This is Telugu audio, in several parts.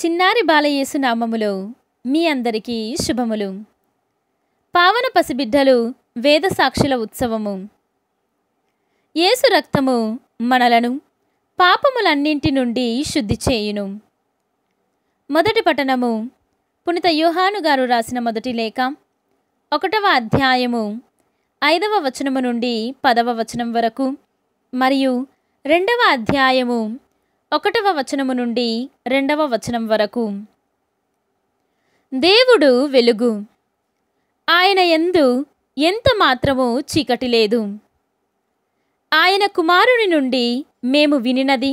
చిన్నారి బాలయేసు నామములో మీ అందరికీ శుభములు. పావన పసిబిడ్డలు వేద సాక్షుల ఉత్సవము. యేసు రక్తము మనలను పాపములన్నింటి నుండి శుద్ధి చేయును. మొదటి పఠనము పునీత యోహాను గారు రాసిన మొదటి లేఖ 1వ అధ్యాయము 5వ వచనము నుండి 10వ వచనం వరకు మరియు 2వ అధ్యాయము 1వ వచనము నుండి 2వ వచనం వరకు. దేవుడు వెలుగు, ఆయన యందు ఎంత మాత్రము చీకటి లేదు. ఆయన కుమారుని నుండి మేము వినినది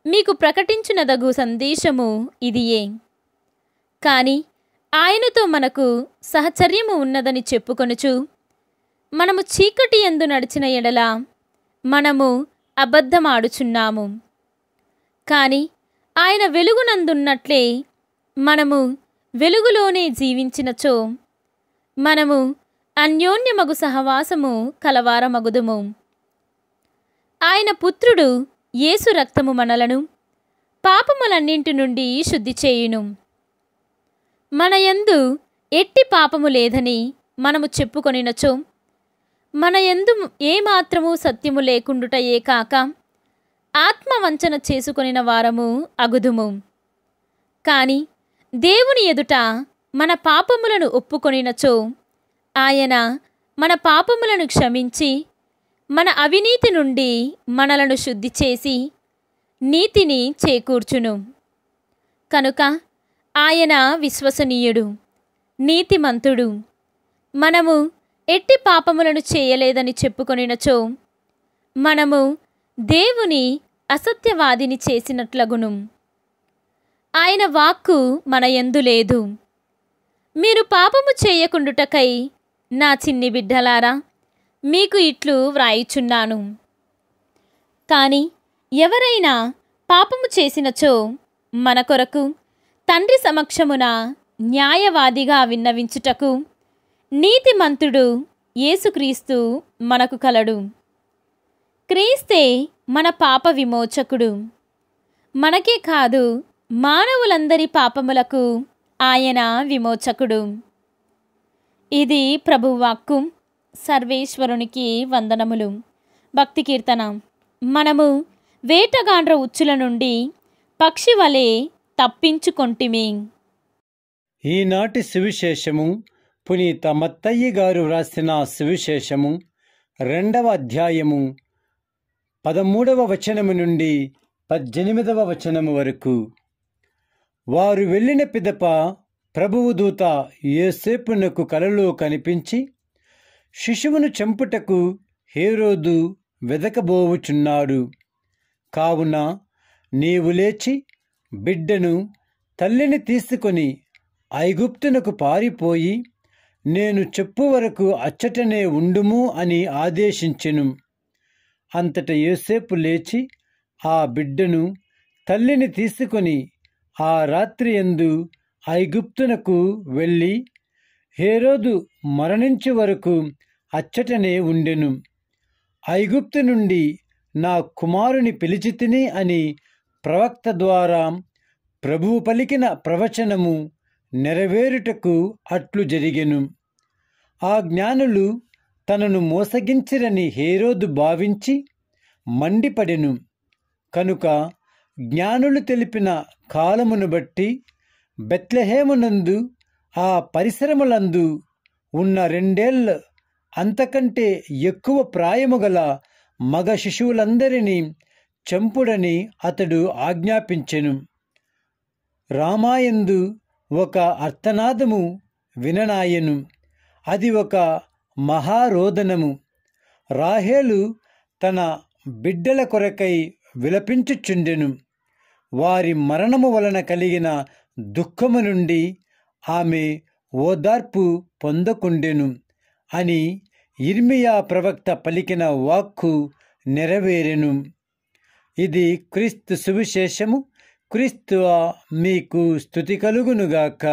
మీకు ప్రకటించునదగు సందేశము ఇదియే. కాని ఆయనతో మనకు సహచర్యము ఉన్నదని చెప్పుకొనుచు మనము చీకటి యందు నడిచిన ఎడల మనము అబద్ధమాడుచున్నాము. కాని ఆయన వెలుగునందున్నట్లే మనము వెలుగులోనే జీవించినచో మనము అన్యోన్యమగు సహవాసము కలవారమగుదుము. ఆయన పుత్రుడు యేసు రక్తము మనలను పాపములన్నింటి నుండి శుద్ధి చేయును. మన యందు ఎట్టి పాపము లేదని మనము చెప్పుకొనినచో మన యందు ఏమాత్రము సత్యము లేకుండుటయే కాక ఆత్మవంచన చేసుకొనిన వారము అగుదుము. కాని దేవుని ఎదుట మన పాపములను ఒప్పుకొనినచో ఆయన మన పాపములను క్షమించి మన అవినీతి నుండి మనలను శుద్ధి చేసి నీతిని చేకూర్చును. కనుక ఆయన విశ్వసనీయుడు, నీతిమంతుడు. మనము ఎట్టి పాపములను చేయలేదని చెప్పుకొనినచో మనము దేవుని అసత్యవాదిని చేసినట్లగును. ఆయన వాక్కు మన యందు లేదు. మీరు పాపము చేయకుండుటకై నా చిన్ని బిడ్డలారా మీకు ఇట్లు వ్రాయుచున్నాను. కాని ఎవరైనా పాపము చేసినచో మన కొరకు తండ్రి సమక్షమున న్యాయవాదిగా విన్నవించుటకు నీతిమంతుడు యేసుక్రీస్తు మనకు కలడు. క్రీస్తే మన పాప విమోచకుడు. మనకే కాదు, మానవులందరి పాపములకు ఆయన విమోచకుడు. ఇది ప్రభువాక్కు. సర్వేశ్వరునికి వందనములు. భక్తి కీర్తన. మనము వేటగాండ్ర ఉచ్చుల నుండి పక్షి వలె తప్పించుకొంటిమి. ఈనాటి సువిశేషము పునీత మత్తయి గారు వ్రాసిన సువిశేషము 2వ అధ్యాయము 13వ వచనము నుండి 18వ వచనము వరకు. వారు వెళ్ళిన పిదప ప్రభువు దూత యోసేపునకు కలలో కనిపించి, శిశువును చంపుటకు హేరోదు వెదకబోవుచున్నాడు. కావున నీవు లేచి బిడ్డను తల్లిని తీసుకొని ఐగుప్తునకు పారిపోయి నేను చెప్పు వరకు అచ్చటనే ఉండుము అని ఆదేశించెను. అంతట యోసేపు లేచి ఆ బిడ్డను తల్లిని తీసుకొని ఆ రాత్రి యందు ఐగుప్తునకు వెళ్ళి హేరోదు మరణించు వరకు అచ్చటనే ఉండెను. ఐగుప్తు నుండి నా కుమారుని పిలిచితిని అని ప్రవక్త ద్వారా ప్రభువు పలికిన ప్రవచనము నెరవేరుటకు అట్లు జరిగెను. ఆ జ్ఞానులు తనను మోసగించిరని హేరోదు భావించి మండిపడెను. కనుక జ్ఞానులు తెలిపిన కాలమును బట్టి బెత్లెహేమునందు ఆ పరిసరములందు ఉన్న 2 ఏళ్ల అంతకంటే ఎక్కువ ప్రాయము గల మగ శిశువులందరినీ చంపుడని అతడు ఆజ్ఞాపించెను. రామాయందు ఒక అర్తనాదము విననాయెను. అది ఒక మహారోదనము. రాహేలు తన బిడ్డల కొరకై విలపించుచుండెను. వారి మరణము వలన కలిగిన దుఃఖము నుండి ఆమె ఓదార్పు పొందకుండెను అని యిర్మీయా ప్రవక్త పలికిన వాక్కు నెరవేరెను. ఇది క్రీస్తు సువిశేషము. క్రీస్తువా మీకు స్తుతి కలుగునుగాక.